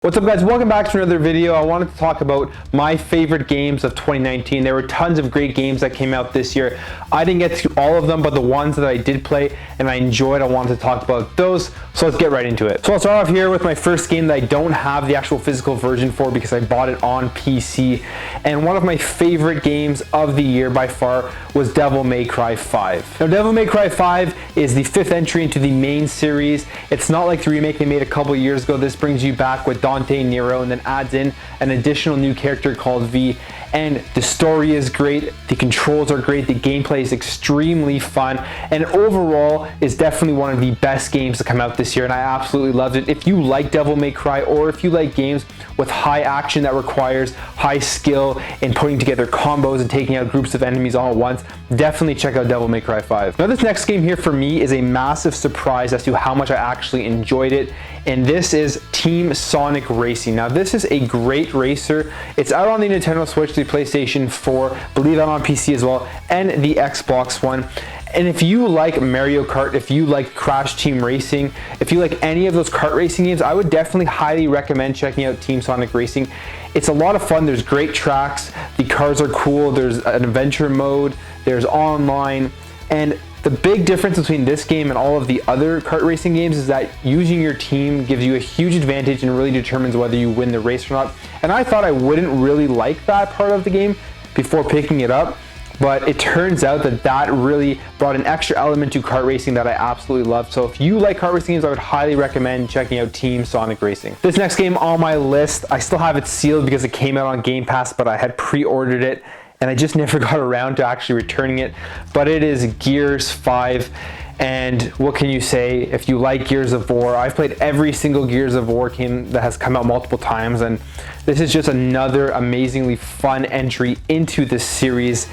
What's up, guys? Welcome back to another video. I wanted to talk about my favorite games of 2019. There were tons of great games that came out this year. I didn't get to all of them, but the ones that I did play and I enjoyed, I wanted to talk about those. So let's get right into it. So I'll start off here with my first game that I don't have the actual physical version for because I bought it on PC. And one of my favorite games of the year by far was Devil May Cry 5. Now, Devil May Cry 5 is the 5th entry into the main series. It's not like the remake they made a couple years ago. This brings you back with Dante Nero and then adds in an additional new character called V. And the story is great, the controls are great, the gameplay is extremely fun, and overall is definitely one of the best games to come out this year, and I absolutely loved it. If you like Devil May Cry, or if you like games with high action that requires high skill in putting together combos and taking out groups of enemies all at once, definitely check out Devil May Cry 5. Now, this next game here for me is a massive surprise as to how much I actually enjoyed it, and this is Team Sonic Racing. Now, this is a great racer. It's out on the Nintendo Switch, the PlayStation 4, believe that on PC as well, and the Xbox One. And if you like Mario Kart, if you like Crash Team Racing, if you like any of those kart racing games, I would definitely highly recommend checking out Team Sonic Racing. It's a lot of fun. There's great tracks, the cars are cool, there's an adventure mode, there's online, and the big difference between this game and all of the other kart racing games is that using your team gives you a huge advantage and really determines whether you win the race or not. And I thought I wouldn't really like that part of the game before picking it up, but it turns out that that really brought an extra element to kart racing that I absolutely love. So if you like kart racing games, I would highly recommend checking out Team Sonic Racing. This next game on my list, I still have it sealed because it came out on Game Pass, but I had pre-ordered it and I just never got around to actually returning it, but it is Gears 5. And what can you say if you like Gears of War? I've played every single Gears of War game that has come out multiple times, and this is just another amazingly fun entry into this series.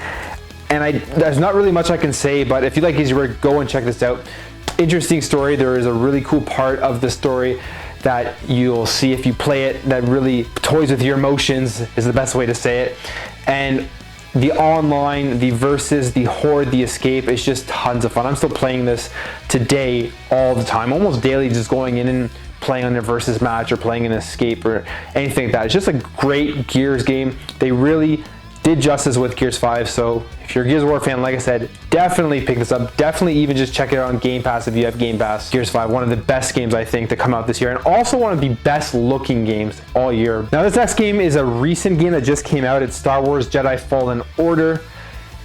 And there's not really much I can say, but if you like Gears of War, go and check this out. Interesting story. There is a really cool part of the story that you'll see if you play it that really toys with your emotions, is the best way to say it. And the online, the versus, the horde, the escape is just tons of fun. I'm still playing this today all the time, almost daily, just going in and playing on a versus match or playing an escape or anything like that. It's just a great Gears game. They really did justice with Gears 5, so if you're a Gears of War fan, like I said, definitely pick this up. Definitely even just check it out on Game Pass if you have Game Pass. Gears 5, one of the best games I think to come out this year, and also one of the best looking games all year. Now, this next game is a recent game that just came out. It's Star Wars Jedi Fallen Order.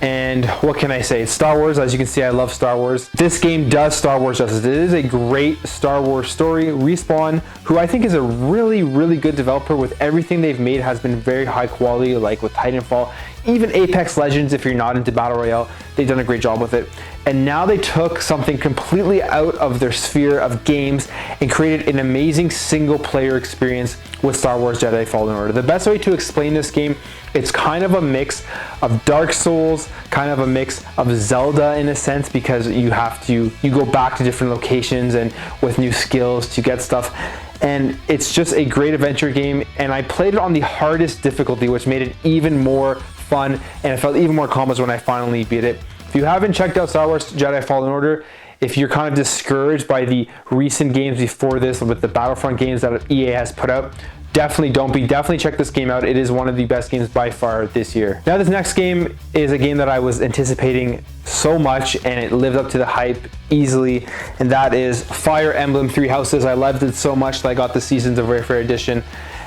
And what can I say? It's Star Wars. As you can see, I love Star Wars. This game does Star Wars justice. It is a great Star Wars story. Respawn, who I think is a really, really good developer with everything they've made, has been very high quality, like with Titanfall. Even Apex Legends, if you're not into Battle Royale, they've done a great job with it. And now they took something completely out of their sphere of games and created an amazing single player experience with Star Wars Jedi Fallen Order. The best way to explain this game, it's kind of a mix of Dark Souls, kind of a mix of Zelda in a sense, because you go back to different locations and with new skills to get stuff. And it's just a great adventure game, and I played it on the hardest difficulty, which made it even more fun, and it felt even more accomplished when I finally beat it. If you haven't checked out Star Wars Jedi Fallen Order, if you're kind of discouraged by the recent games before this with the Battlefront games that EA has put out, definitely check this game out. It is one of the best games by far this year. Now, this next game is a game that I was anticipating so much, and it lived up to the hype easily, and that is Fire Emblem Three Houses. I loved it so much that I got the Seasons of Rare Edition,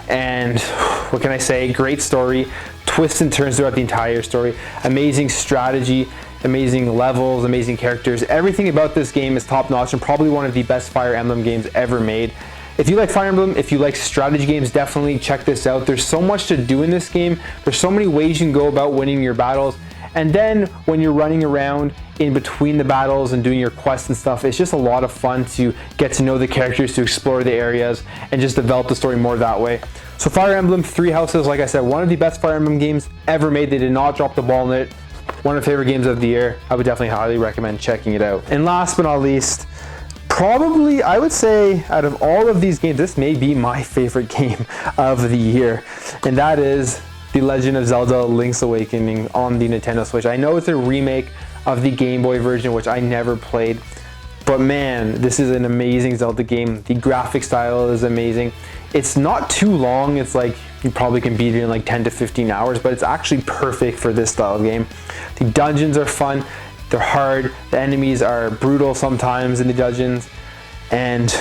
and what can I say? Great story, twists and turns throughout the entire story, amazing strategy, amazing levels, amazing characters. Everything about this game is top notch and probably one of the best Fire Emblem games ever made. If you like Fire Emblem, if you like strategy games, definitely check this out. There's so much to do in this game. There's so many ways you can go about winning your battles. And then when you're running around in between the battles and doing your quests and stuff, it's just a lot of fun to get to know the characters, to explore the areas, and just develop the story more that way. So Fire Emblem Three Houses, like I said, one of the best Fire Emblem games ever made. They did not drop the ball in it. One of my favorite games of the year. I would definitely highly recommend checking it out. And last but not least, probably, I would say, out of all of these games, this may be my favorite game of the year, and that is The Legend of Zelda Link's Awakening on the Nintendo Switch. I know it's a remake of the Game Boy version, which I never played, but man, this is an amazing Zelda game. The graphic style is amazing. It's not too long. It's like you probably can beat it in like 10 to 15 hours, but it's actually perfect for this style of game. The dungeons are fun, they're hard, the enemies are brutal sometimes in the dungeons, and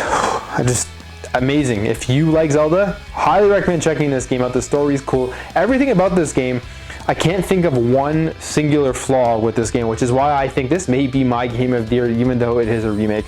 amazing. If you like Zelda, highly recommend checking this game out. The story's cool. Everything about this game, I can't think of one singular flaw with this game, which is why I think this may be my game of the year, even though it is a remake.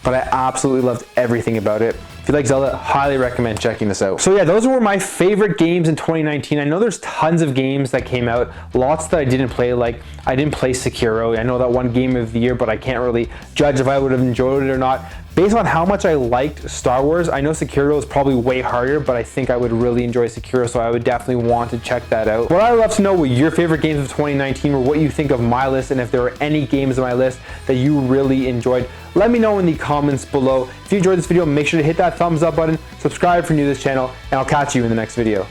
But I absolutely loved everything about it. If you like Zelda, highly recommend checking this out. So yeah, those were my favorite games in 2019. I know there's tons of games that came out, lots that I didn't play, like I didn't play Sekiro. I know that won game of the year, but I can't really judge if I would have enjoyed it or not. Based on how much I liked Star Wars, I know Sekiro is probably way harder, but I think I would really enjoy Sekiro, so I would definitely want to check that out. What I'd love to know what your favorite games of 2019 were, what you think of my list, and if there are any games on my list that you really enjoyed. Let me know in the comments below. If you enjoyed this video, make sure to hit that thumbs up button, subscribe if you're new to this channel, and I'll catch you in the next video.